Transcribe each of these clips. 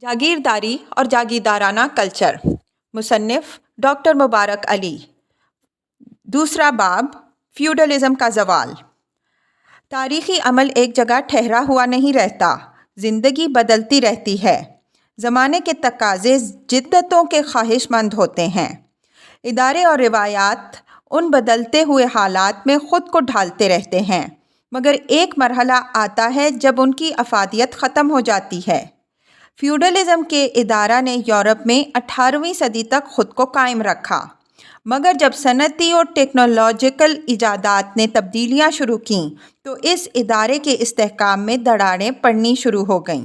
جاگیرداری اور جاگیردارانہ کلچر، مصنف ڈاکٹر مبارک علی۔ دوسرا باب، فیوڈلزم کا زوال۔ تاریخی عمل ایک جگہ ٹھہرا ہوا نہیں رہتا، زندگی بدلتی رہتی ہے۔ زمانے کے تقاضے جدتوں کے خواہش مند ہوتے ہیں۔ ادارے اور روایات ان بدلتے ہوئے حالات میں خود کو ڈھالتے رہتے ہیں، مگر ایک مرحلہ آتا ہے جب ان کی افادیت ختم ہو جاتی ہے۔ فیوڈلزم کے ادارہ نے یورپ میں 18ویں صدی تک خود کو قائم رکھا، مگر جب صنعتی اور ٹیکنالوجیکل ایجادات نے تبدیلیاں شروع کیں تو اس ادارے کے استحکام میں دراڑیں پڑنی شروع ہو گئیں۔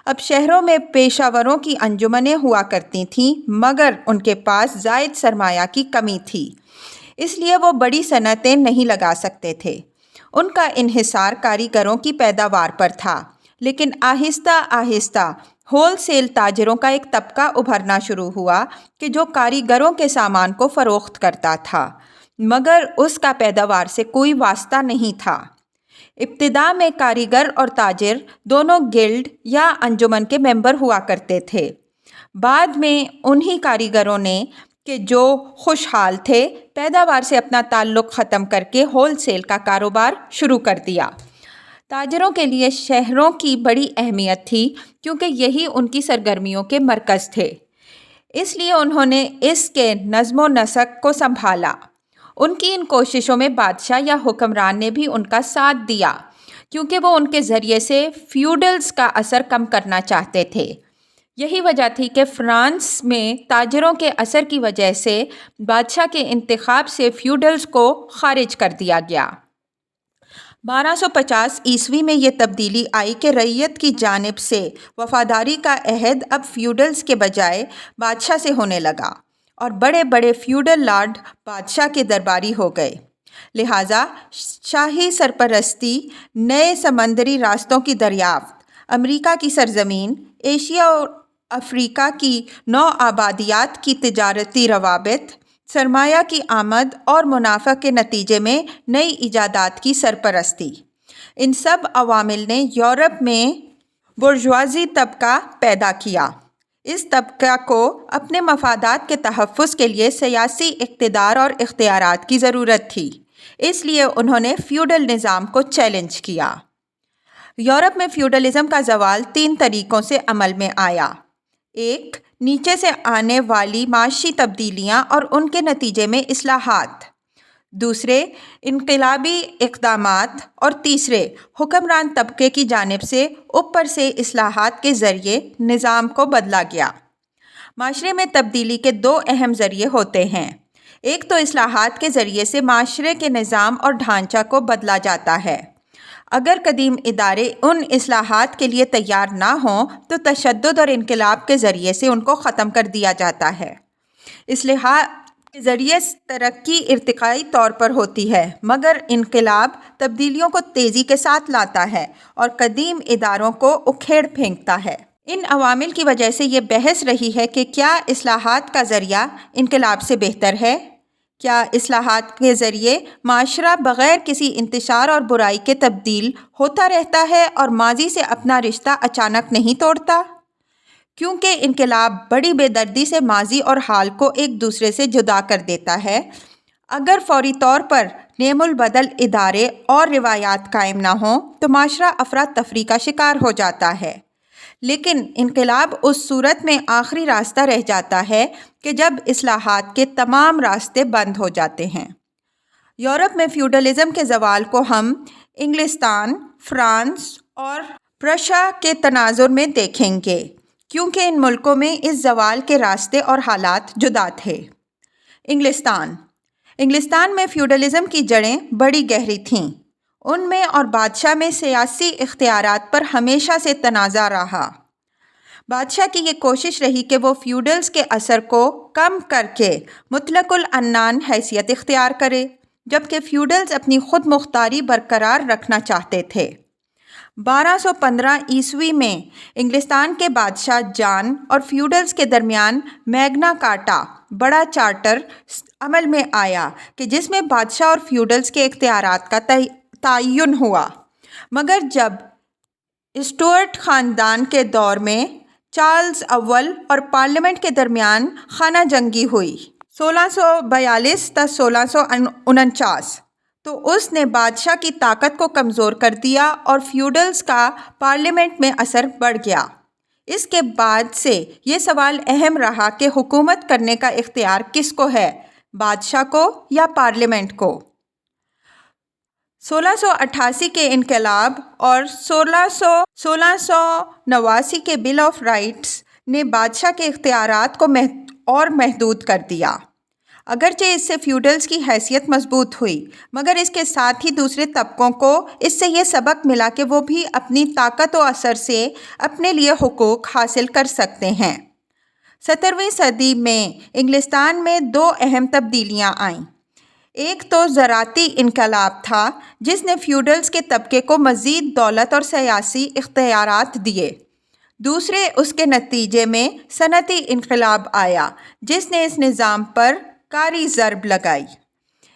اب شہروں میں پیشہ وروں کی انجمنیں ہوا کرتی تھیں، مگر ان کے پاس زائد سرمایہ کی کمی تھی، اس لیے وہ بڑی صنعتیں نہیں لگا سکتے تھے۔ ان کا انحصار کاریگروں کی پیداوار پر تھا، لیکن آہستہ آہستہ ہول سیل تاجروں کا ایک طبقہ ابھرنا شروع ہوا کہ جو کاریگروں کے سامان کو فروخت کرتا تھا، مگر اس کا پیداوار سے کوئی واسطہ نہیں تھا۔ ابتدا میں کاریگر اور تاجر دونوں گلڈ یا انجمن کے ممبر ہوا کرتے تھے۔ بعد میں انہی کاریگروں نے کہ جو خوشحال تھے پیداوار سے اپنا تعلق ختم کر کے ہول سیل کا کاروبار شروع کر دیا۔ تاجروں کے لیے شہروں کی بڑی اہمیت تھی کیونکہ یہی ان کی سرگرمیوں کے مرکز تھے، اس لیے انہوں نے اس کے نظم و نسق کو سنبھالا۔ ان کی ان کوششوں میں بادشاہ یا حکمران نے بھی ان کا ساتھ دیا، کیونکہ وہ ان کے ذریعے سے فیوڈلز کا اثر کم کرنا چاہتے تھے۔ یہی وجہ تھی کہ فرانس میں تاجروں کے اثر کی وجہ سے بادشاہ کے انتخاب سے فیوڈلز کو خارج کر دیا گیا۔ 1250 میں یہ تبدیلی آئی کہ رعیت کی جانب سے وفاداری کا عہد اب فیوڈلز کے بجائے بادشاہ سے ہونے لگا، اور بڑے بڑے فیوڈل لارڈ بادشاہ کے درباری ہو گئے۔ لہٰذا شاہی سرپرستی، نئے سمندری راستوں کی دریافت، امریکہ کی سرزمین، ایشیا اور افریقہ کی نو آبادیات کی تجارتی روابط، سرمایہ کی آمد اور منافع کے نتیجے میں نئی ایجادات کی سرپرستی، ان سب عوامل نے یورپ میں بورژوازی طبقہ پیدا کیا۔ اس طبقہ کو اپنے مفادات کے تحفظ کے لیے سیاسی اقتدار اور اختیارات کی ضرورت تھی، اس لیے انہوں نے فیوڈل نظام کو چیلنج کیا۔ یورپ میں فیوڈلزم کا زوال 3 طریقوں سے عمل میں آیا۔ ایک، نیچے سے آنے والی معاشی تبدیلیاں اور ان کے نتیجے میں اصلاحات۔ دوسرے، انقلابی اقدامات، اور تیسرے، حکمران طبقے کی جانب سے اوپر سے اصلاحات کے ذریعے نظام کو بدلا گیا۔ معاشرے میں تبدیلی کے 2 اہم ذریعے ہوتے ہیں۔ ایک تو اصلاحات کے ذریعے سے معاشرے کے نظام اور ڈھانچہ کو بدلا جاتا ہے۔ اگر قدیم ادارے ان اصلاحات کے لیے تیار نہ ہوں تو تشدد اور انقلاب کے ذریعے سے ان کو ختم کر دیا جاتا ہے۔ اصلاحات کے ذریعے ترقی ارتقائی طور پر ہوتی ہے، مگر انقلاب تبدیلیوں کو تیزی کے ساتھ لاتا ہے اور قدیم اداروں کو اکھیڑ پھینکتا ہے۔ ان عوامل کی وجہ سے یہ بحث رہی ہے کہ کیا اصلاحات کا ذریعہ انقلاب سے بہتر ہے؟ کیا اصلاحات کے ذریعے معاشرہ بغیر کسی انتشار اور برائی کے تبدیل ہوتا رہتا ہے اور ماضی سے اپنا رشتہ اچانک نہیں توڑتا؟ کیونکہ انقلاب بڑی بے دردی سے ماضی اور حال کو ایک دوسرے سے جدا کر دیتا ہے۔ اگر فوری طور پر نعم البدل ادارے اور روایات قائم نہ ہوں تو معاشرہ افراتفری کا شکار ہو جاتا ہے، لیکن انقلاب اس صورت میں آخری راستہ رہ جاتا ہے کہ جب اصلاحات کے تمام راستے بند ہو جاتے ہیں۔ یورپ میں فیوڈلزم کے زوال کو ہم انگلستان، فرانس اور پرشیا کے تناظر میں دیکھیں گے، کیونکہ ان ملکوں میں اس زوال کے راستے اور حالات جدا تھے۔ انگلستان میں فیوڈلزم کی جڑیں بڑی گہری تھیں۔ ان میں اور بادشاہ میں سیاسی اختیارات پر ہمیشہ سے تنازع رہا۔ بادشاہ کی یہ کوشش رہی کہ وہ فیوڈلز کے اثر کو کم کر کے مطلق العنان حیثیت اختیار کرے، جبکہ فیوڈلز اپنی خود مختاری برقرار رکھنا چاہتے تھے۔ 1215 میں انگلستان کے بادشاہ جان اور فیوڈلز کے درمیان میگنا کارٹا بڑا چارٹر عمل میں آیا کہ جس میں بادشاہ اور فیوڈلز کے اختیارات کا تعین ہوا، مگر جب اسٹورٹ خاندان کے دور میں چارلز اول اور پارلیمنٹ کے درمیان خانہ جنگی ہوئی 1642 تا 1649، تو اس نے بادشاہ کی طاقت کو کمزور کر دیا اور فیوڈلز کا پارلیمنٹ میں اثر بڑھ گیا۔ اس کے بعد سے یہ سوال اہم رہا کہ حکومت کرنے کا اختیار کس کو ہے، بادشاہ کو یا پارلیمنٹ کو۔ 1688 کے انقلاب اور 1689 کے بل آف رائٹس نے بادشاہ کے اختیارات کو اور محدود کر دیا۔ اگرچہ اس سے فیوڈلز کی حیثیت مضبوط ہوئی، مگر اس کے ساتھ ہی دوسرے طبقوں کو اس سے یہ سبق ملا کہ وہ بھی اپنی طاقت و اثر سے اپنے لیے حقوق حاصل کر سکتے ہیں۔ 17ویں صدی میں انگلستان میں دو اہم تبدیلیاں آئیں۔ ایک تو زراعتی انقلاب تھا جس نے فیوڈلز کے طبقے کو مزید دولت اور سیاسی اختیارات دیے۔ دوسرے اس کے نتیجے میں صنعتی انقلاب آیا جس نے اس نظام پر کاری ضرب لگائی۔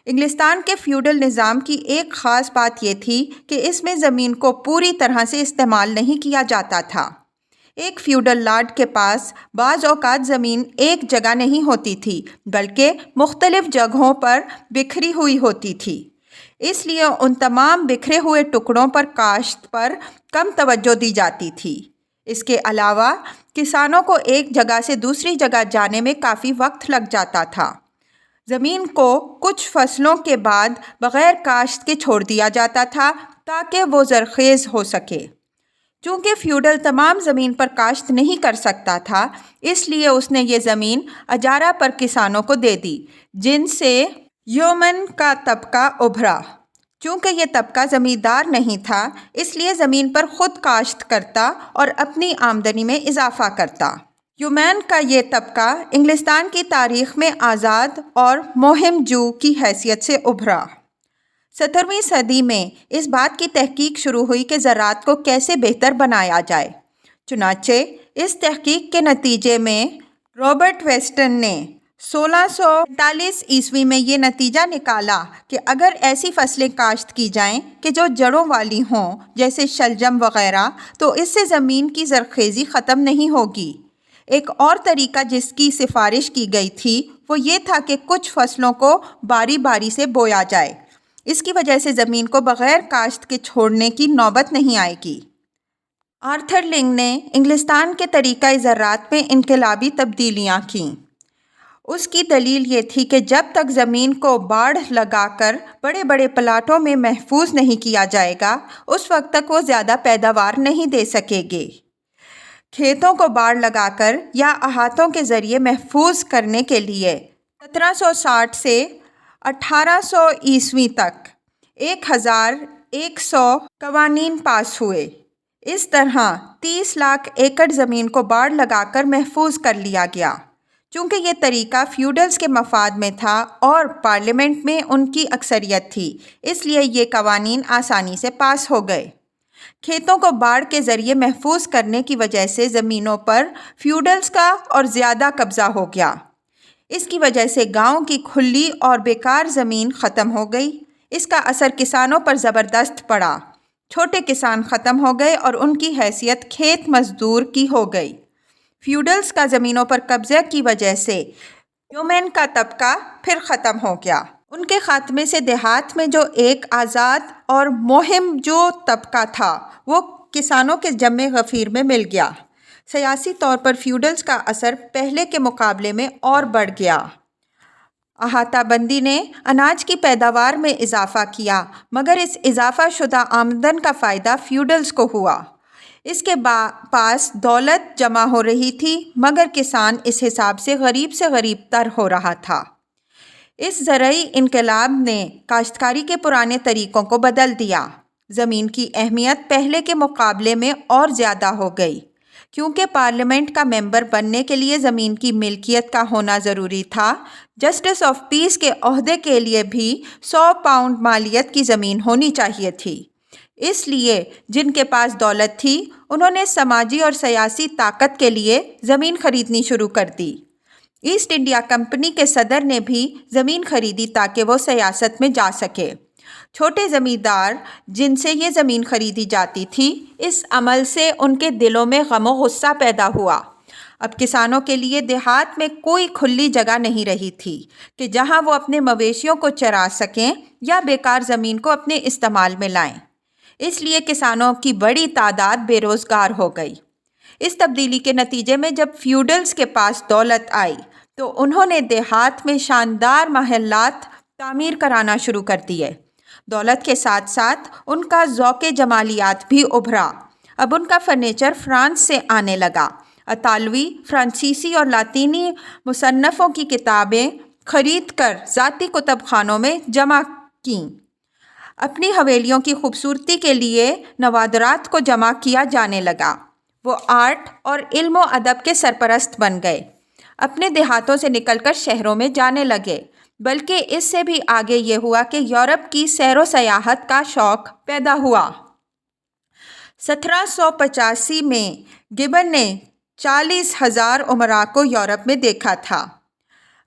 انگلستان کے فیوڈل نظام کی ایک خاص بات یہ تھی کہ اس میں زمین کو پوری طرح سے استعمال نہیں کیا جاتا تھا۔ ایک فیوڈل لارڈ کے پاس بعض اوقات زمین ایک جگہ نہیں ہوتی تھی بلکہ مختلف جگہوں پر بکھری ہوئی ہوتی تھی، اس لیے ان تمام بکھرے ہوئے ٹکڑوں پر کاشت پر کم توجہ دی جاتی تھی۔ اس کے علاوہ کسانوں کو ایک جگہ سے دوسری جگہ جانے میں کافی وقت لگ جاتا تھا۔ زمین کو کچھ فصلوں کے بعد بغیر کاشت کے چھوڑ دیا جاتا تھا تاکہ وہ زرخیز ہو سکے۔ چونکہ فیوڈل تمام زمین پر کاشت نہیں کر سکتا تھا، اس لیے اس نے یہ زمین اجارہ پر کسانوں کو دے دی، جن سے یومن کا طبقہ ابھرا۔ چونکہ یہ طبقہ زمیندار نہیں تھا، اس لیے زمین پر خود کاشت کرتا اور اپنی آمدنی میں اضافہ کرتا۔ یومین کا یہ طبقہ انگلستان کی تاریخ میں آزاد اور مہم جو کی حیثیت سے ابھرا۔ 17ویں صدی میں اس بات کی تحقیق شروع ہوئی کہ زراعت کو کیسے بہتر بنایا جائے۔ چنانچہ اس تحقیق کے نتیجے میں رابرٹ ویسٹن نے 1645 میں یہ نتیجہ نکالا کہ اگر ایسی فصلیں کاشت کی جائیں کہ جو جڑوں والی ہوں جیسے شلجم وغیرہ، تو اس سے زمین کی زرخیزی ختم نہیں ہوگی۔ ایک اور طریقہ جس کی سفارش کی گئی تھی وہ یہ تھا کہ کچھ فصلوں کو باری باری سے بویا جائے۔ اس کی وجہ سے زمین کو بغیر کاشت کے چھوڑنے کی نوبت نہیں آئے گی۔ آرتھر لنگ نے انگلستان کے طریقہ زراعت میں انقلابی تبدیلیاں کیں۔ اس کی دلیل یہ تھی کہ جب تک زمین کو باڑ لگا کر بڑے بڑے پلاٹوں میں محفوظ نہیں کیا جائے گا، اس وقت تک وہ زیادہ پیداوار نہیں دے سکے گے۔ کھیتوں کو باڑ لگا کر یا احاطوں کے ذریعے محفوظ کرنے کے لیے 1760 سے 1800 تک 1100 قوانین پاس ہوئے۔ اس طرح 30 لاکھ ایکڑ زمین کو باڑ لگا کر محفوظ کر لیا گیا۔ چونکہ یہ طریقہ فیوڈلز کے مفاد میں تھا اور پارلیمنٹ میں ان کی اکثریت تھی، اس لیے یہ قوانین آسانی سے پاس ہو گئے۔ کھیتوں کو باڑ کے ذریعے محفوظ کرنے کی وجہ سے زمینوں پر فیوڈلز کا اور زیادہ قبضہ ہو گیا۔ اس کی وجہ سے گاؤں کی کھلی اور بیکار زمین ختم ہو گئی۔ اس کا اثر کسانوں پر زبردست پڑا۔ چھوٹے کسان ختم ہو گئے اور ان کی حیثیت کھیت مزدور کی ہو گئی۔ فیوڈلز کا زمینوں پر قبضے کی وجہ سے یومین کا طبقہ پھر ختم ہو گیا۔ ان کے خاتمے سے دیہات میں جو ایک آزاد اور مہم جو طبقہ تھا وہ کسانوں کے جمع غفیر میں مل گیا۔ سیاسی طور پر فیوڈلز کا اثر پہلے کے مقابلے میں اور بڑھ گیا۔ احاطہ بندی نے اناج کی پیداوار میں اضافہ کیا، مگر اس اضافہ شدہ آمدن کا فائدہ فیوڈلز کو ہوا۔ اس کے پاس دولت جمع ہو رہی تھی، مگر کسان اس حساب سے غریب تر ہو رہا تھا۔ اس زرعی انقلاب نے کاشتکاری کے پرانے طریقوں کو بدل دیا۔ زمین کی اہمیت پہلے کے مقابلے میں اور زیادہ ہو گئی۔ کیونکہ پارلیمنٹ کا ممبر بننے کے لیے زمین کی ملکیت کا ہونا ضروری تھا، جسٹس آف پیس کے عہدے کے لیے بھی 100 پاؤنڈ مالیت کی زمین ہونی چاہیے تھی۔ اس لیے جن کے پاس دولت تھی انہوں نے سماجی اور سیاسی طاقت کے لیے زمین خریدنی شروع کر دی۔ ایسٹ انڈیا کمپنی کے صدر نے بھی زمین خریدی تاکہ وہ سیاست میں جا سکے۔ چھوٹے زمیندار جن سے یہ زمین خریدی جاتی تھی، اس عمل سے ان کے دلوں میں غم و غصہ پیدا ہوا۔ اب کسانوں کے لیے دیہات میں کوئی کھلی جگہ نہیں رہی تھی کہ جہاں وہ اپنے مویشیوں کو چرا سکیں یا بیکار زمین کو اپنے استعمال میں لائیں۔ اس لیے کسانوں کی بڑی تعداد بے روزگار ہو گئی۔ اس تبدیلی کے نتیجے میں جب فیوڈلز کے پاس دولت آئی تو انہوں نے دیہات میں شاندار محلات تعمیر کرانا شروع کر دیے۔ دولت کے ساتھ ساتھ ان کا ذوق جمالیات بھی ابھرا۔ اب ان کا فرنیچر فرانس سے آنے لگا۔ اطالوی، فرانسیسی اور لاطینی مصنفوں کی کتابیں خرید کر ذاتی کتب خانوں میں جمع کیں۔ اپنی حویلیوں کی خوبصورتی کے لیے نوادرات کو جمع کیا جانے لگا۔ وہ آرٹ اور علم و ادب کے سرپرست بن گئے۔ اپنے دیہاتوں سے نکل کر شہروں میں جانے لگے، بلکہ اس سے بھی آگے یہ ہوا کہ یورپ کی سیر و سیاحت کا شوق پیدا ہوا۔ 1785 میں گبن نے 40,000 امراء کو یورپ میں دیکھا تھا۔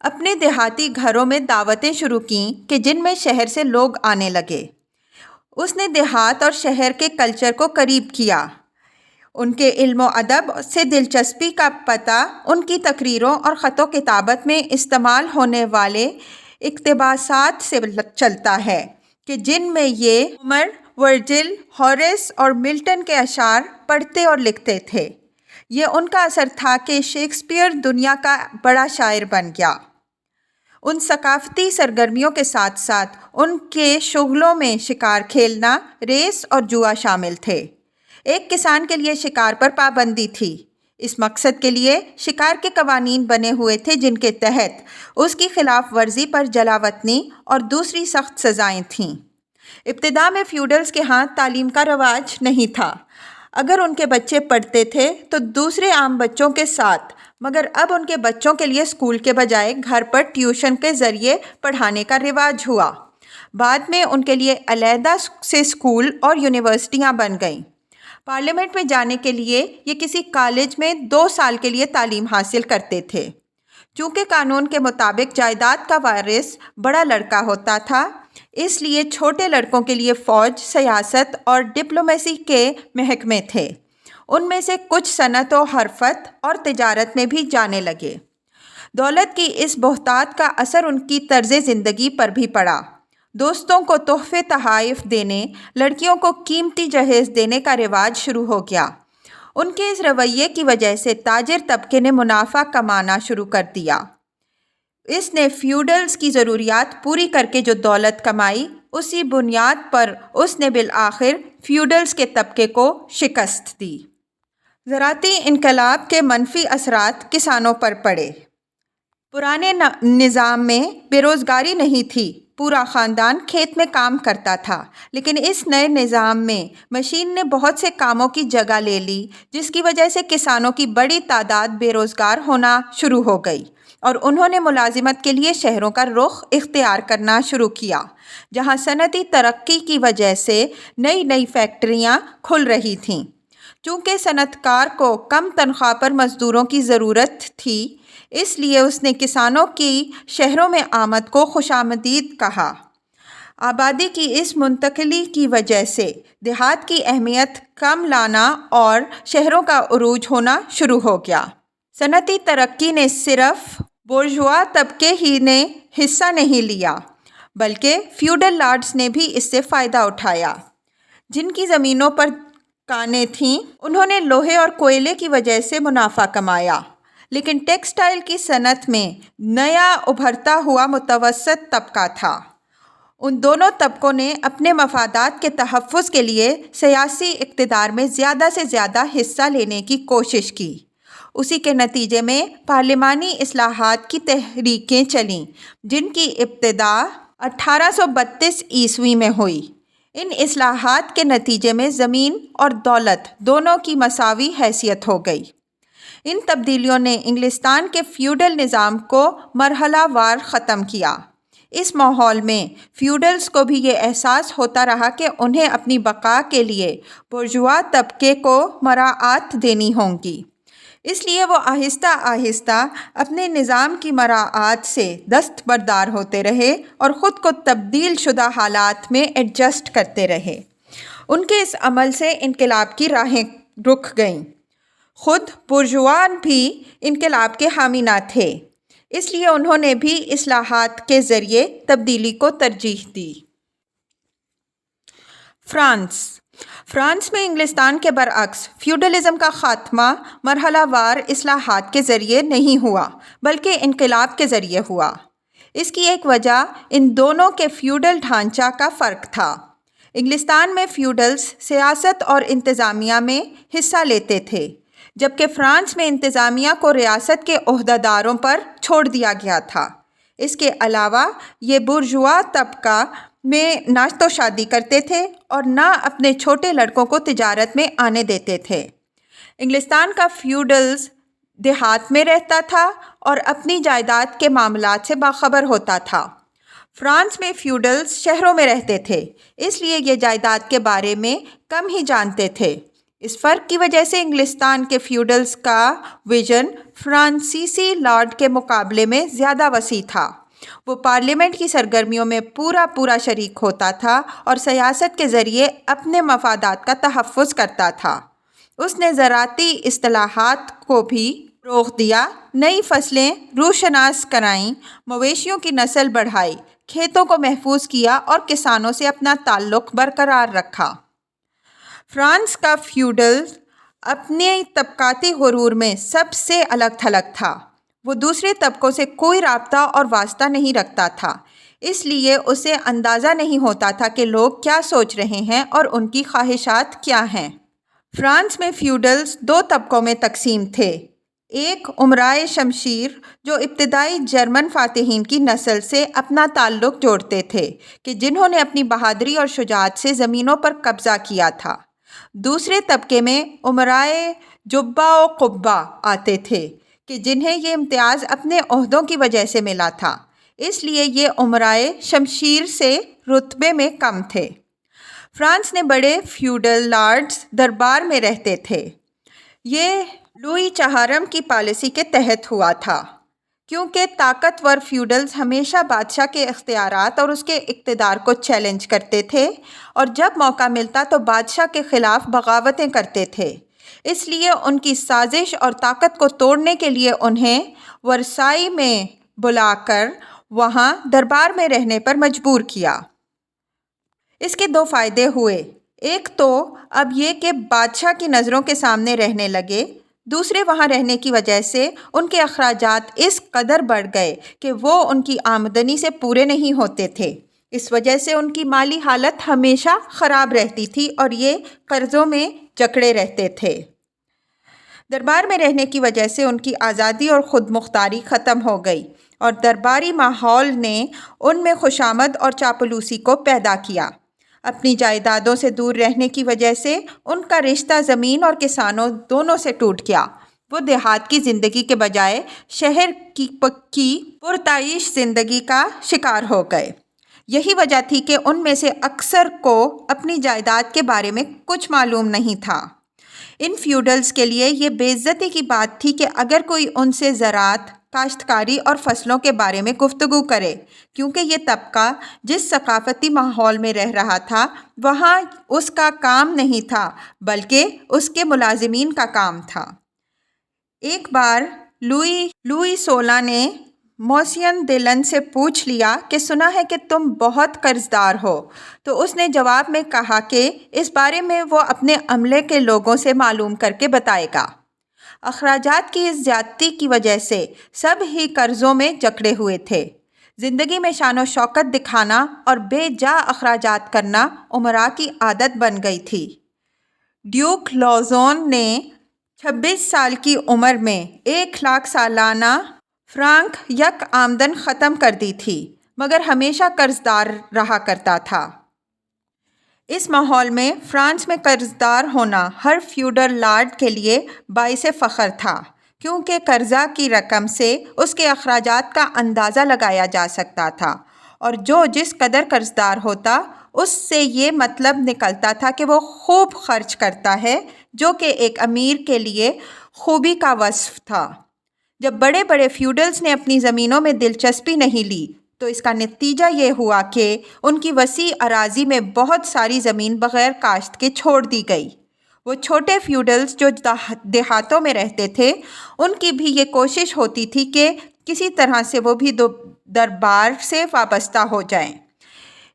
اپنے دیہاتی گھروں میں دعوتیں شروع کیں کہ جن میں شہر سے لوگ آنے لگے۔ اس نے دیہات اور شہر کے کلچر کو قریب کیا۔ ان کے علم و ادب سے دلچسپی کا پتہ ان کی تقریروں اور خط و کتابت میں استعمال ہونے والے اقتباسات سے چلتا ہے کہ جن میں یہ ہومر، ورجل، ہوریس اور ملٹن کے اشعار پڑھتے اور لکھتے تھے۔ یہ ان کا اثر تھا کہ شیکسپیئر دنیا کا بڑا شاعر بن گیا۔ ان ثقافتی سرگرمیوں کے ساتھ ساتھ ان کے شغلوں میں شکار کھیلنا، ریس اور جوا شامل تھے۔ ایک کسان کے لیے شکار پر پابندی تھی۔ اس مقصد کے لیے شکار کے قوانین بنے ہوئے تھے جن کے تحت اس کی خلاف ورزی پر جلاوطنی اور دوسری سخت سزائیں تھیں۔ ابتدا میں فیوڈلز کے ہاں تعلیم کا رواج نہیں تھا۔ اگر ان کے بچے پڑھتے تھے تو دوسرے عام بچوں کے ساتھ، مگر اب ان کے بچوں کے لیے اسکول کے بجائے گھر پر ٹیوشن کے ذریعے پڑھانے کا رواج ہوا۔ بعد میں ان کے لیے علیحدہ سے اسکول اور یونیورسٹیاں بن گئیں۔ پارلیمنٹ میں جانے کے لیے یہ کسی کالج میں 2 سال کے لیے تعلیم حاصل کرتے تھے۔ چونکہ قانون کے مطابق جائیداد کا وارث بڑا لڑکا ہوتا تھا، اس لیے چھوٹے لڑکوں کے لیے فوج، سیاست اور ڈپلومیسی کے محکمے تھے۔ ان میں سے کچھ صنعت و حرفت اور تجارت میں بھی جانے لگے۔ دولت کی اس بہتات کا اثر ان کی طرز زندگی پر بھی پڑا۔ دوستوں کو تحفے تحائف دینے، لڑکیوں کو قیمتی جہیز دینے کا رواج شروع ہو گیا۔ ان کے اس رویے کی وجہ سے تاجر طبقے نے منافع کمانا شروع کر دیا۔ اس نے فیوڈلز کی ضروریات پوری کر کے جو دولت کمائی، اسی بنیاد پر اس نے بالآخر فیوڈلز کے طبقے کو شکست دی۔ زراعتی انقلاب کے منفی اثرات کسانوں پر پڑے۔ پرانے نظام میں بے روزگاری نہیں تھی، پورا خاندان کھیت میں کام کرتا تھا، لیکن اس نئے نظام میں مشین نے بہت سے کاموں کی جگہ لے لی، جس کی وجہ سے کسانوں کی بڑی تعداد بے روزگار ہونا شروع ہو گئی اور انہوں نے ملازمت کے لیے شہروں کا رخ اختیار کرنا شروع کیا، جہاں صنعتی ترقی کی وجہ سے نئی نئی فیکٹریاں کھل رہی تھیں۔ چونکہ صنعت کار کو کم تنخواہ پر مزدوروں کی ضرورت تھی، اس لیے اس نے کسانوں کی شہروں میں آمد کو خوش آمدید کہا۔ آبادی کی اس منتقلی کی وجہ سے دیہات کی اہمیت کم لانا اور شہروں کا عروج ہونا شروع ہو گیا۔ صنعتی ترقی نے صرف بورژوا طبقے ہی نے حصہ نہیں لیا، بلکہ فیوڈل لارڈز نے بھی اس سے فائدہ اٹھایا۔ جن کی زمینوں پر کانیں تھیں، انہوں نے لوہے اور کوئلے کی وجہ سے منافع کمایا، لیکن ٹیکسٹائل کی صنعت میں نیا ابھرتا ہوا متوسط طبقہ تھا۔ ان دونوں طبقوں نے اپنے مفادات کے تحفظ کے لیے سیاسی اقتدار میں زیادہ سے زیادہ حصہ لینے کی کوشش کی۔ اسی کے نتیجے میں پارلیمانی اصلاحات کی تحریکیں چلیں، جن کی ابتدا 1832 عیسوی میں ہوئی۔ ان اصلاحات کے نتیجے میں زمین اور دولت دونوں کی مساوی حیثیت ہو گئی۔ ان تبدیلیوں نے انگلستان کے فیوڈل نظام کو مرحلہ وار ختم کیا۔ اس ماحول میں فیوڈلز کو بھی یہ احساس ہوتا رہا کہ انہیں اپنی بقا کے لیے بورژوا طبقے کو مراعات دینی ہوں گی۔ اس لیے وہ آہستہ آہستہ اپنے نظام کی مراعات سے دستبردار ہوتے رہے اور خود کو تبدیل شدہ حالات میں ایڈجسٹ کرتے رہے۔ ان کے اس عمل سے انقلاب کی راہیں رک گئیں۔ خود بورژوا بھی انقلاب کے حامی نہ تھے، اس لیے انہوں نے بھی اصلاحات کے ذریعے تبدیلی کو ترجیح دی۔ فرانس میں انگلستان کے برعکس فیوڈلزم کا خاتمہ مرحلہ وار اصلاحات کے ذریعے نہیں ہوا بلکہ انقلاب کے ذریعے ہوا۔ اس کی ایک وجہ ان دونوں کے فیوڈل ڈھانچہ کا فرق تھا۔ انگلستان میں فیوڈلز سیاست اور انتظامیہ میں حصہ لیتے تھے، جبکہ فرانس میں انتظامیہ کو ریاست کے عہدیداروں پر چھوڑ دیا گیا تھا۔ اس کے علاوہ یہ بورژوا طبقہ میں نہ تو شادی کرتے تھے اور نہ اپنے چھوٹے لڑکوں کو تجارت میں آنے دیتے تھے۔ انگلستان کا فیوڈلز دیہات میں رہتا تھا اور اپنی جائیداد کے معاملات سے باخبر ہوتا تھا۔ فرانس میں فیوڈلز شہروں میں رہتے تھے، اس لیے یہ جائیداد کے بارے میں کم ہی جانتے تھے۔ اس فرق کی وجہ سے انگلستان کے فیوڈلز کا وژن فرانسیسی لارڈ کے مقابلے میں زیادہ وسیع تھا۔ وہ پارلیمنٹ کی سرگرمیوں میں پورا شریک ہوتا تھا اور سیاست کے ذریعے اپنے مفادات کا تحفظ کرتا تھا۔ اس نے زراعتی اصطلاحات کو بھی فروغ دیا، نئی فصلیں روشناس کرائیں، مویشیوں کی نسل بڑھائی، کھیتوں کو محفوظ کیا اور کسانوں سے اپنا تعلق برقرار رکھا۔ فرانس کا فیوڈل اپنے طبقاتی غرور میں سب سے الگ تھلگ تھا۔ وہ دوسرے طبقوں سے کوئی رابطہ اور واسطہ نہیں رکھتا تھا، اس لیے اسے اندازہ نہیں ہوتا تھا کہ لوگ کیا سوچ رہے ہیں اور ان کی خواہشات کیا ہیں۔ فرانس میں فیوڈلز دو طبقوں میں تقسیم تھے۔ ایک امرائے شمشیر جو ابتدائی جرمن فاتحین کی نسل سے اپنا تعلق جوڑتے تھے کہ جنہوں نے اپنی بہادری اور شجاعت سے زمینوں پر قبضہ کیا تھا۔ دوسرے طبقے میں امرائے جبہ و قبہ آتے تھے کہ جنہیں یہ امتیاز اپنے عہدوں کی وجہ سے ملا تھا، اس لیے یہ امرائے شمشیر سے رتبے میں کم تھے۔ فرانس نے بڑے فیوڈل لارڈز دربار میں رہتے تھے۔ یہ لوئی چہارم کی پالیسی کے تحت ہوا تھا، کیونکہ طاقتور فیوڈلز ہمیشہ بادشاہ کے اختیارات اور اس کے اقتدار کو چیلنج کرتے تھے اور جب موقع ملتا تو بادشاہ کے خلاف بغاوتیں کرتے تھے۔ اس لیے ان کی سازش اور طاقت کو توڑنے کے لیے انہیں ورسائی میں بلا کر وہاں دربار میں رہنے پر مجبور کیا۔ اس کے دو فائدے ہوئے، ایک تو اب یہ کہ بادشاہ کی نظروں کے سامنے رہنے لگے، دوسرے وہاں رہنے کی وجہ سے ان کے اخراجات اس قدر بڑھ گئے کہ وہ ان کی آمدنی سے پورے نہیں ہوتے تھے۔ اس وجہ سے ان کی مالی حالت ہمیشہ خراب رہتی تھی اور یہ قرضوں میں جکڑے رہتے تھے۔ دربار میں رہنے کی وجہ سے ان کی آزادی اور خود مختاری ختم ہو گئی اور درباری ماحول نے ان میں خوشامد اور چاپلوسی کو پیدا کیا۔ اپنی جائیدادوں سے دور رہنے کی وجہ سے ان کا رشتہ زمین اور کسانوں دونوں سے ٹوٹ گیا۔ وہ دیہات کی زندگی کے بجائے شہر کی پکی پرتعیش زندگی کا شکار ہو گئے۔ یہی وجہ تھی کہ ان میں سے اکثر کو اپنی جائیداد کے بارے میں کچھ معلوم نہیں تھا۔ ان فیوڈلز کے لیے یہ بے عزتی کی بات تھی کہ اگر کوئی ان سے زراعت، کاشتکاری اور فصلوں کے بارے میں گفتگو کرے، کیونکہ یہ طبقہ جس ثقافتی ماحول میں رہ رہا تھا وہاں اس کا کام نہیں تھا بلکہ اس کے ملازمین کا کام تھا۔ ایک بار لوئی 16 نے موسین دیلن سے پوچھ لیا کہ سنا ہے کہ تم بہت قرض دار ہو، تو اس نے جواب میں کہا کہ اس بارے میں وہ اپنے عملے کے لوگوں سے معلوم کر کے بتائے گا۔ اخراجات کی اس زیادتی کی وجہ سے سب ہی قرضوں میں جکڑے ہوئے تھے۔ زندگی میں شان و شوکت دکھانا اور بے جا اخراجات کرنا امراء کی عادت بن گئی تھی۔ ڈیوک لوزون نے 26 سال کی عمر میں 1,00,000 سالانہ فرانک یک آمدن ختم کر دی تھی، مگر ہمیشہ قرض دار رہا کرتا تھا۔ اس ماحول میں فرانس میں قرض دار ہونا ہر فیوڈل لارڈ کے لیے باعث فخر تھا، کیونکہ قرضہ کی رقم سے اس کے اخراجات کا اندازہ لگایا جا سکتا تھا، اور جو جس قدر قرض دار ہوتا اس سے یہ مطلب نکلتا تھا کہ وہ خوب خرچ کرتا ہے، جو کہ ایک امیر کے لیے خوبی کا وصف تھا۔ جب بڑے بڑے فیوڈلز نے اپنی زمینوں میں دلچسپی نہیں لی تو اس کا نتیجہ یہ ہوا کہ ان کی وسیع اراضی میں بہت ساری زمین بغیر کاشت کے چھوڑ دی گئی۔ وہ چھوٹے فیوڈلز جو دیہاتوں میں رہتے تھے، ان کی بھی یہ کوشش ہوتی تھی کہ کسی طرح سے وہ بھی دربار سے وابستہ ہو جائیں،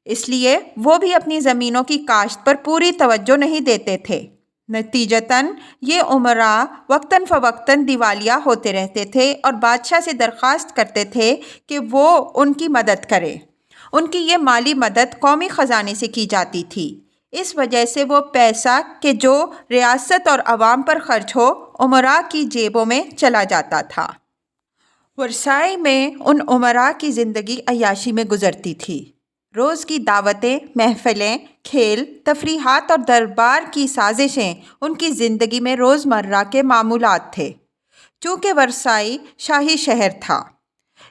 اس لیے وہ بھی اپنی زمینوں کی کاشت پر پوری توجہ نہیں دیتے تھے۔ نتیجتاً یہ امراء وقتاً فوقتاً دیوالیہ ہوتے رہتے تھے اور بادشاہ سے درخواست کرتے تھے کہ وہ ان کی مدد کرے۔ ان کی یہ مالی مدد قومی خزانے سے کی جاتی تھی، اس وجہ سے وہ پیسہ کہ جو ریاست اور عوام پر خرچ ہو امراء کی جیبوں میں چلا جاتا تھا۔ ورسائی میں ان امراء کی زندگی عیاشی میں گزرتی تھی۔ روز کی دعوتیں، محفلیں، کھیل، تفریحات اور دربار کی سازشیں ان کی زندگی میں روزمرہ کے معمولات تھے۔ چونکہ ورسائی شاہی شہر تھا،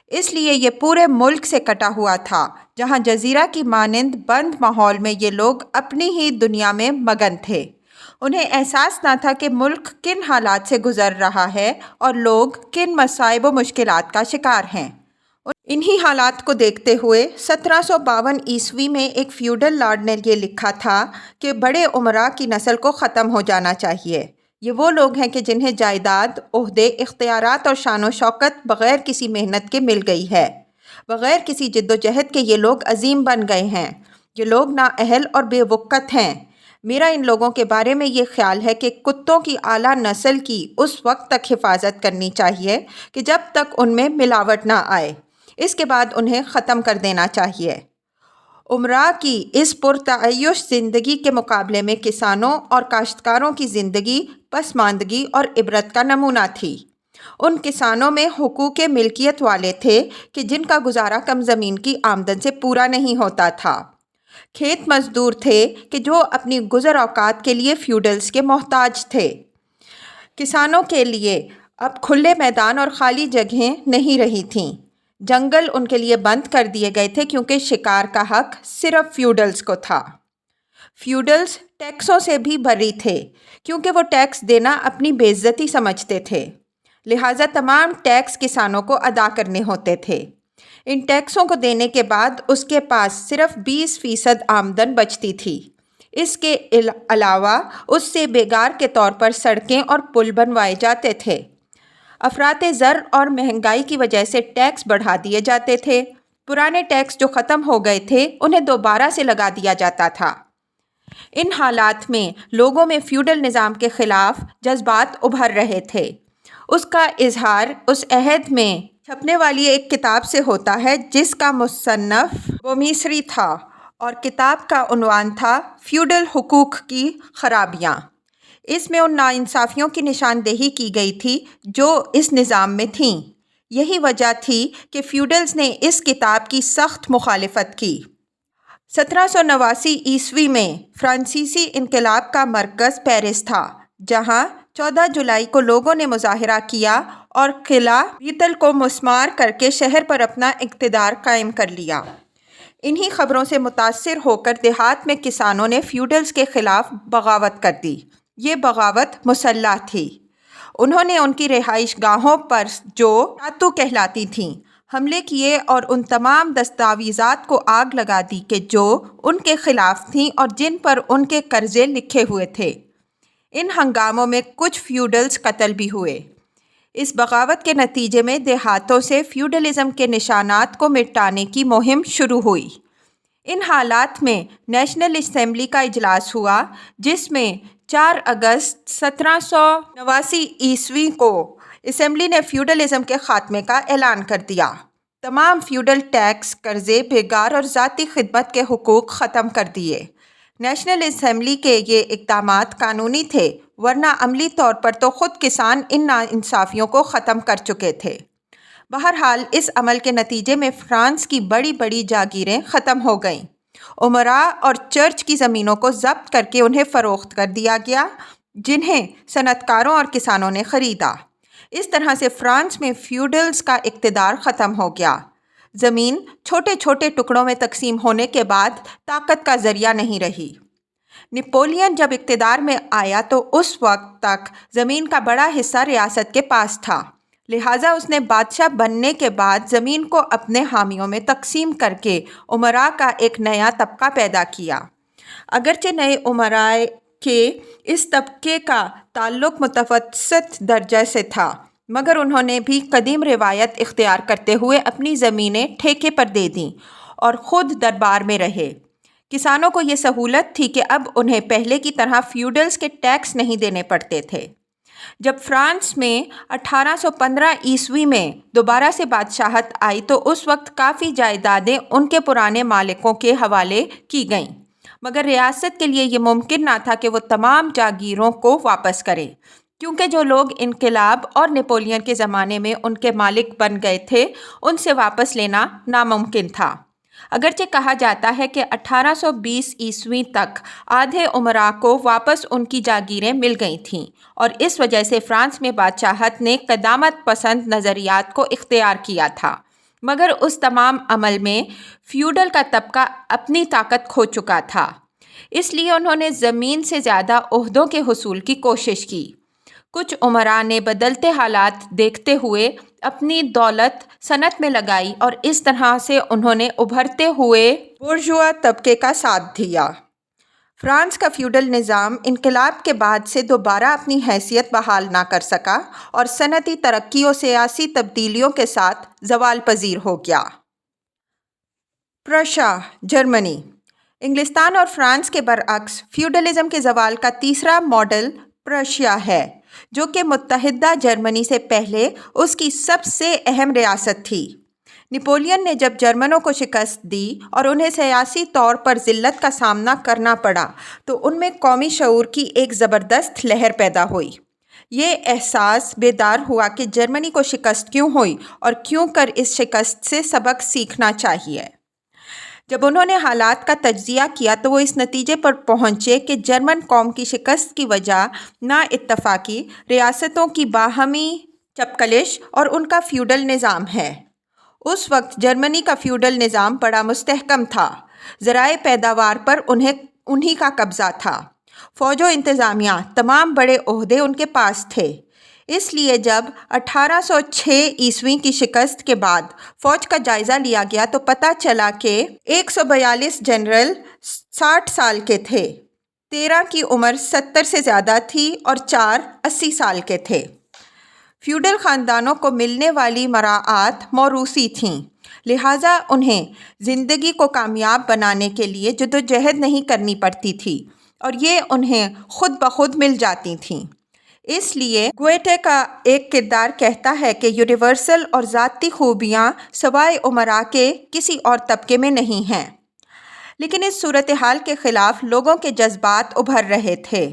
اس لیے یہ پورے ملک سے کٹا ہوا تھا، جہاں جزیرہ کی مانند بند ماحول میں یہ لوگ اپنی ہی دنیا میں مگن تھے۔ انہیں احساس نہ تھا کہ ملک کن حالات سے گزر رہا ہے اور لوگ کن مصائب و مشکلات کا شکار ہیں۔ انہی حالات کو دیکھتے ہوئے 1752 میں ایک فیوڈل لارڈ نے یہ لکھا تھا کہ بڑے امراء کی نسل کو ختم ہو جانا چاہیے۔ یہ وہ لوگ ہیں کہ جنہیں جائیداد، عہدے، اختیارات اور شان و شوکت بغیر کسی محنت کے مل گئی ہے۔ بغیر کسی جد و جہد کے یہ لوگ عظیم بن گئے ہیں۔ یہ لوگ نااہل اور بے وقت ہیں۔ میرا ان لوگوں کے بارے میں یہ خیال ہے کہ کتوں کی اعلیٰ نسل کی اس وقت تک حفاظت کرنی چاہیے کہ جب تک ان میں ملاوٹ نہ آئے، اس کے بعد انہیں ختم کر دینا چاہیے۔ امراء کی اس پرتعیش زندگی کے مقابلے میں کسانوں اور کاشتکاروں کی زندگی پسماندگی اور عبرت کا نمونہ تھی۔ ان کسانوں میں حقوق ملکیت والے تھے کہ جن کا گزارا کم زمین کی آمدن سے پورا نہیں ہوتا تھا۔ کھیت مزدور تھے کہ جو اپنی گزر اوقات کے لیے فیوڈلز کے محتاج تھے۔ کسانوں کے لیے اب کھلے میدان اور خالی جگہیں نہیں رہی تھیں۔ جنگل ان کے لیے بند کر دیے گئے تھے کیونکہ شکار کا حق صرف فیوڈلز کو تھا۔ فیوڈلز ٹیکسوں سے بھی بری تھے کیونکہ وہ ٹیکس دینا اپنی بے عزتی سمجھتے تھے، لہٰذا تمام ٹیکس کسانوں کو ادا کرنے ہوتے تھے۔ ان ٹیکسوں کو دینے کے بعد اس کے پاس صرف 20% آمدن بچتی تھی۔ اس کے علاوہ اس سے بیگار کے طور پر سڑکیں اور پل بنوائے جاتے تھے۔ افراط زر اور مہنگائی کی وجہ سے ٹیکس بڑھا دیے جاتے تھے۔ پرانے ٹیکس جو ختم ہو گئے تھے انہیں دوبارہ سے لگا دیا جاتا تھا۔ ان حالات میں لوگوں میں فیوڈل نظام کے خلاف جذبات ابھر رہے تھے۔ اس کا اظہار اس عہد میں چھپنے والی ایک کتاب سے ہوتا ہے جس کا مصنف بومیسری تھا اور کتاب کا عنوان تھا فیوڈل حقوق کی خرابیاں۔ اس میں ان ناانصافیوں کی نشاندہی کی گئی تھی جو اس نظام میں تھیں۔ یہی وجہ تھی کہ فیوڈلز نے اس کتاب کی سخت مخالفت کی۔ 1789 میں فرانسیسی انقلاب کا مرکز پیرس تھا، جہاں 14 جولائی کو لوگوں نے مظاہرہ کیا اور قلعہ بیتل کو مسمار کر کے شہر پر اپنا اقتدار قائم کر لیا۔ انہی خبروں سے متاثر ہو کر دیہات میں کسانوں نے فیوڈلز کے خلاف بغاوت کر دی۔ یہ بغاوت مسلح تھی۔ انہوں نے ان کی رہائش گاہوں پر جو ٹاتو کہلاتی تھیں حملے کیے اور ان تمام دستاویزات کو آگ لگا دی کہ جو ان کے خلاف تھیں اور جن پر ان کے قرضے لکھے ہوئے تھے۔ ان ہنگاموں میں کچھ فیوڈلز قتل بھی ہوئے۔ اس بغاوت کے نتیجے میں دیہاتوں سے فیوڈلزم کے نشانات کو مٹانے کی مہم شروع ہوئی۔ ان حالات میں نیشنل اسمبلی کا اجلاس ہوا جس میں 4 اگست 1789 کو اسمبلی نے فیوڈلزم کے خاتمے کا اعلان کر دیا۔ تمام فیوڈل ٹیکس، قرضے، بھیگار اور ذاتی خدمت کے حقوق ختم کر دیے۔ نیشنل اسمبلی کے یہ اقدامات قانونی تھے، ورنہ عملی طور پر تو خود کسان ان ناانصافیوں کو ختم کر چکے تھے۔ بہرحال اس عمل کے نتیجے میں فرانس کی بڑی بڑی جاگیریں ختم ہو گئیں۔ امراء اور چرچ کی زمینوں کو ضبط کر کے انہیں فروخت کر دیا گیا، جنہیں صنعت کاروں اور کسانوں نے خریدا۔ اس طرح سے فرانس میں فیوڈلز کا اقتدار ختم ہو گیا۔ زمین چھوٹے چھوٹے ٹکڑوں میں تقسیم ہونے کے بعد طاقت کا ذریعہ نہیں رہی۔ نپولین جب اقتدار میں آیا تو اس وقت تک زمین کا بڑا حصہ ریاست کے پاس تھا، لہٰذا اس نے بادشاہ بننے کے بعد زمین کو اپنے حامیوں میں تقسیم کر کے امراء کا ایک نیا طبقہ پیدا کیا۔ اگرچہ نئے امراء کے اس طبقے کا تعلق متوسط درجے سے تھا، مگر انہوں نے بھی قدیم روایت اختیار کرتے ہوئے اپنی زمینیں ٹھیکے پر دے دیں اور خود دربار میں رہے۔ کسانوں کو یہ سہولت تھی کہ اب انہیں پہلے کی طرح فیوڈلز کے ٹیکس نہیں دینے پڑتے تھے۔ جب فرانس میں 1815 عیسوی میں دوبارہ سے بادشاہت آئی تو اس وقت کافی جائیدادیں ان کے پرانے مالکوں کے حوالے کی گئیں، مگر ریاست کے لیے یہ ممکن نہ تھا کہ وہ تمام جاگیروں کو واپس کرے، کیونکہ جو لوگ انقلاب اور نپولین کے زمانے میں ان کے مالک بن گئے تھے ان سے واپس لینا ناممکن تھا۔ اگرچہ کہا جاتا ہے کہ 1820 عیسوی تک آدھے امراء کو واپس ان کی جاگیریں مل گئی تھیں، اور اس وجہ سے فرانس میں بادشاہت نے قدامت پسند نظریات کو اختیار کیا تھا، مگر اس تمام عمل میں فیوڈل کا طبقہ اپنی طاقت کھو چکا تھا، اس لیے انہوں نے زمین سے زیادہ عہدوں کے حصول کی کوشش کی۔ کچھ امراء نے بدلتے حالات دیکھتے ہوئے اپنی دولت صنعت میں لگائی اور اس طرح سے انہوں نے ابھرتے ہوئے بورژوا طبقے کا ساتھ دیا۔ فرانس کا فیوڈل نظام انقلاب کے بعد سے دوبارہ اپنی حیثیت بحال نہ کر سکا اور صنعتی ترقی و سیاسی تبدیلیوں کے ساتھ زوال پذیر ہو گیا۔ پرشیا، جرمنی۔ انگلستان اور فرانس کے برعکس فیوڈلزم کے زوال کا تیسرا ماڈل پرشیا ہے، جو کہ متحدہ جرمنی سے پہلے اس کی سب سے اہم ریاست تھی۔ نپولین نے جب جرمنوں کو شکست دی اور انہیں سیاسی طور پر ذلت کا سامنا کرنا پڑا تو ان میں قومی شعور کی ایک زبردست لہر پیدا ہوئی۔ یہ احساس بیدار ہوا کہ جرمنی کو شکست کیوں ہوئی اور کیوں کر اس شکست سے سبق سیکھنا چاہیے۔ جب انہوں نے حالات کا تجزیہ کیا تو وہ اس نتیجے پر پہنچے کہ جرمن قوم کی شکست کی وجہ نا اتفاقی، ریاستوں کی باہمی چپقلش اور ان کا فیوڈل نظام ہے۔ اس وقت جرمنی کا فیوڈل نظام بڑا مستحکم تھا، ذرائع پیداوار پر انہی کا قبضہ تھا، فوج و انتظامیہ، تمام بڑے عہدے ان کے پاس تھے۔ اس لیے جب 1806 عیسوی کی شکست کے بعد فوج کا جائزہ لیا گیا تو پتہ چلا کہ 142 جنرل 60 سال کے تھے، 13 کی عمر 70 سے زیادہ تھی اور 4 80 سال کے تھے۔ فیوڈل خاندانوں کو ملنے والی مراعات موروثی تھیں، لہٰذا انہیں زندگی کو کامیاب بنانے کے لیے جدوجہد نہیں کرنی پڑتی تھی اور یہ انہیں خود بخود مل جاتی تھیں۔ اس لیے گویٹے کا ایک کردار کہتا ہے کہ یونیورسل اور ذاتی خوبیاں سوائے امراء کے کسی اور طبقے میں نہیں ہیں۔ لیکن اس صورتحال کے خلاف لوگوں کے جذبات ابھر رہے تھے۔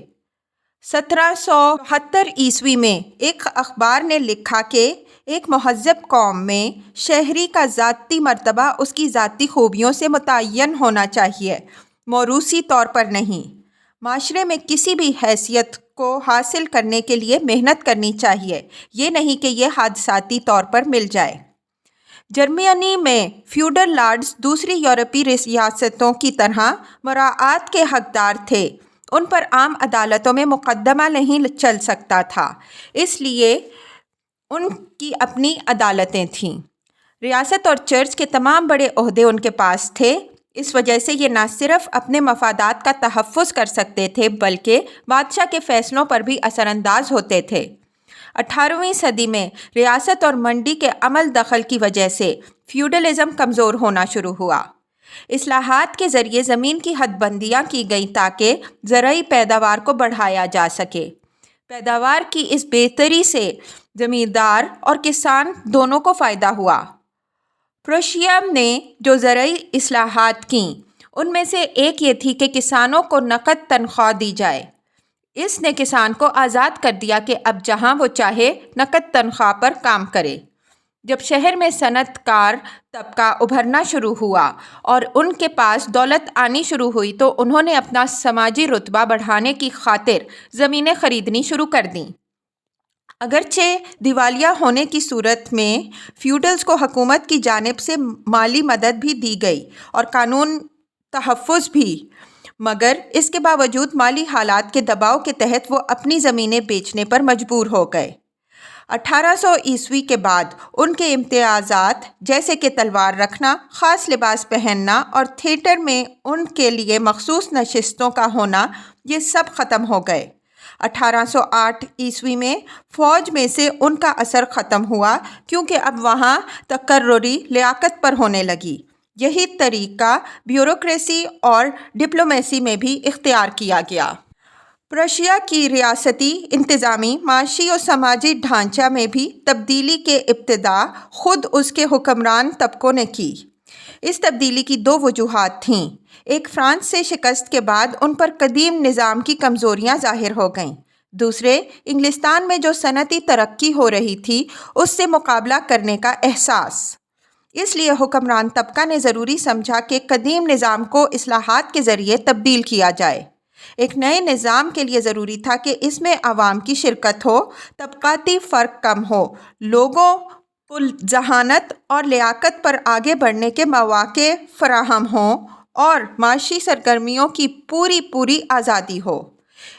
1772 عیسوی میں ایک اخبار نے لکھا کہ ایک مہذب قوم میں شہری کا ذاتی مرتبہ اس کی ذاتی خوبیوں سے متعین ہونا چاہیے، موروثی طور پر نہیں۔ معاشرے میں کسی بھی حیثیت کو حاصل کرنے کے لیے محنت کرنی چاہیے، یہ نہیں کہ یہ حادثاتی طور پر مل جائے۔ جرمنی میں فیوڈل لارڈز دوسری یورپی ریاستوں کی طرح مراعات کے حقدار تھے، ان پر عام عدالتوں میں مقدمہ نہیں چل سکتا تھا، اس لیے ان کی اپنی عدالتیں تھیں۔ ریاست اور چرچ کے تمام بڑے عہدے ان کے پاس تھے، اس وجہ سے یہ نہ صرف اپنے مفادات کا تحفظ کر سکتے تھے بلکہ بادشاہ کے فیصلوں پر بھی اثر انداز ہوتے تھے۔ 18ویں صدی میں ریاست اور منڈی کے عمل دخل کی وجہ سے فیوڈلزم کمزور ہونا شروع ہوا۔ اصلاحات کے ذریعے زمین کی حد بندیاں کی گئیں تاکہ زرعی پیداوار کو بڑھایا جا سکے۔ پیداوار کی اس بہتری سے زمیندار اور کسان دونوں کو فائدہ ہوا۔ پرشیا نے جو زرعی اصلاحات کیں ان میں سے ایک یہ تھی کہ کسانوں کو نقد تنخواہ دی جائے۔ اس نے کسان کو آزاد کر دیا کہ اب جہاں وہ چاہے نقد تنخواہ پر کام کرے۔ جب شہر میں صنعت کار طبقہ ابھرنا شروع ہوا اور ان کے پاس دولت آنی شروع ہوئی تو انہوں نے اپنا سماجی رتبہ بڑھانے کی خاطر زمینیں خریدنی شروع کر دیں۔ اگرچہ دیوالیہ ہونے کی صورت میں فیوڈلز کو حکومت کی جانب سے مالی مدد بھی دی گئی اور قانون تحفظ بھی، مگر اس کے باوجود مالی حالات کے دباؤ کے تحت وہ اپنی زمینیں بیچنے پر مجبور ہو گئے۔ 1800 کے بعد ان کے امتیازات جیسے کہ تلوار رکھنا، خاص لباس پہننا اور تھیٹر میں ان کے لیے مخصوص نشستوں کا ہونا، یہ سب ختم ہو گئے۔ 1808 میں فوج میں سے ان کا اثر ختم ہوا کیونکہ اب وہاں تقرری لیاقت پر ہونے لگی۔ یہی طریقہ بیوروکریسی اور ڈپلومیسی میں بھی اختیار کیا گیا۔ پرشیا کی ریاستی، انتظامی، معاشی اور سماجی ڈھانچہ میں بھی تبدیلی کے ابتدا خود اس کے حکمران طبقوں نے کی۔ اس تبدیلی کی دو وجوہات تھیں۔ ایک، فرانس سے شکست کے بعد ان پر قدیم نظام کی کمزوریاں ظاہر ہو گئیں۔ دوسرے، انگلستان میں جو صنعتی ترقی ہو رہی تھی اس سے مقابلہ کرنے کا احساس۔ اس لیے حکمران طبقہ نے ضروری سمجھا کہ قدیم نظام کو اصلاحات کے ذریعے تبدیل کیا جائے۔ ایک نئے نظام کے لیے ضروری تھا کہ اس میں عوام کی شرکت ہو، طبقاتی فرق کم ہو، لوگوں کو ذہانت اور لیاقت پر آگے بڑھنے کے مواقع فراہم ہوں اور معاشی سرگرمیوں کی پوری آزادی ہو۔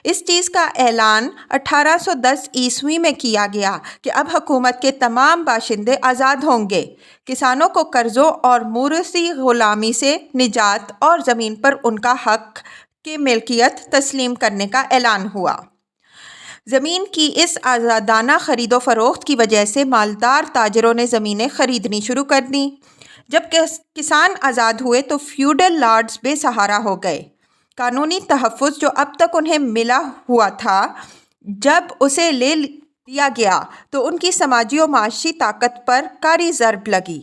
اس چیز کا اعلان 1810 میں کیا گیا کہ اب حکومت کے تمام باشندے آزاد ہوں گے۔ کسانوں کو قرضوں اور موروثی غلامی سے نجات اور زمین پر ان کا حق کی ملکیت تسلیم کرنے کا اعلان ہوا۔ زمین کی اس آزادانہ خرید و فروخت کی وجہ سے مالدار تاجروں نے زمینیں خریدنی شروع کر دیں۔ جب کسان آزاد ہوئے تو فیوڈل لارڈز بے سہارا ہو گئے۔ قانونی تحفظ جو اب تک انہیں ملا ہوا تھا، جب اسے لے لیا گیا تو ان کی سماجی و معاشی طاقت پر کاری ضرب لگی۔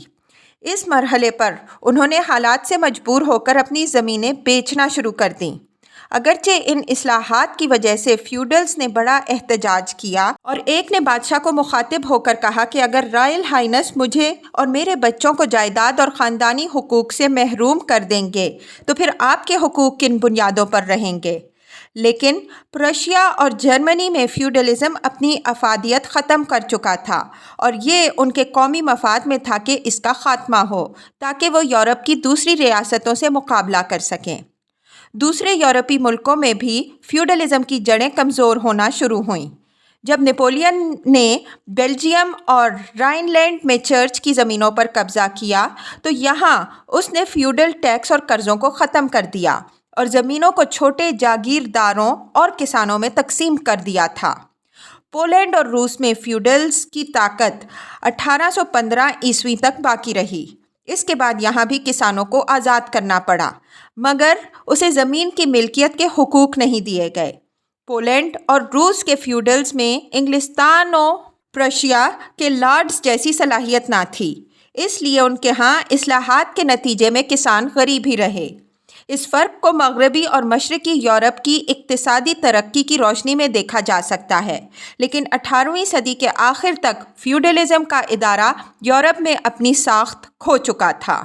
اس مرحلے پر انہوں نے حالات سے مجبور ہو کر اپنی زمینیں بیچنا شروع کر دیں۔ اگرچہ ان اصلاحات کی وجہ سے فیوڈلز نے بڑا احتجاج کیا اور ایک نے بادشاہ کو مخاطب ہو کر کہا کہ اگر رائل ہائنس مجھے اور میرے بچوں کو جائیداد اور خاندانی حقوق سے محروم کر دیں گے تو پھر آپ کے حقوق کن بنیادوں پر رہیں گے؟ لیکن پرشیا اور جرمنی میں فیوڈلزم اپنی افادیت ختم کر چکا تھا اور یہ ان کے قومی مفاد میں تھا کہ اس کا خاتمہ ہو تاکہ وہ یورپ کی دوسری ریاستوں سے مقابلہ کر سکیں۔ دوسرے یورپی ملکوں میں بھی فیوڈلزم کی جڑیں کمزور ہونا شروع ہوئیں۔ جب نیپولین نے بیلجیم اور رائن لینڈ میں چرچ کی زمینوں پر قبضہ کیا تو یہاں اس نے فیوڈل ٹیکس اور قرضوں کو ختم کر دیا اور زمینوں کو چھوٹے جاگیرداروں اور کسانوں میں تقسیم کر دیا تھا۔ پولینڈ اور روس میں فیوڈلز کی طاقت 1815 تک باقی رہی۔ اس کے بعد یہاں بھی کسانوں کو آزاد کرنا پڑا، مگر اسے زمین کی ملکیت کے حقوق نہیں دیے گئے۔ پولینڈ اور روس کے فیوڈلز میں انگلستان و پرشیا کے لارڈز جیسی صلاحیت نہ تھی، اس لیے ان کے ہاں اصلاحات کے نتیجے میں کسان غریب ہی رہے۔ اس فرق کو مغربی اور مشرقی یورپ کی اقتصادی ترقی کی روشنی میں دیکھا جا سکتا ہے، لیکن 18ویں صدی کے آخر تک فیوڈلزم کا ادارہ یورپ میں اپنی ساخت کھو چکا تھا۔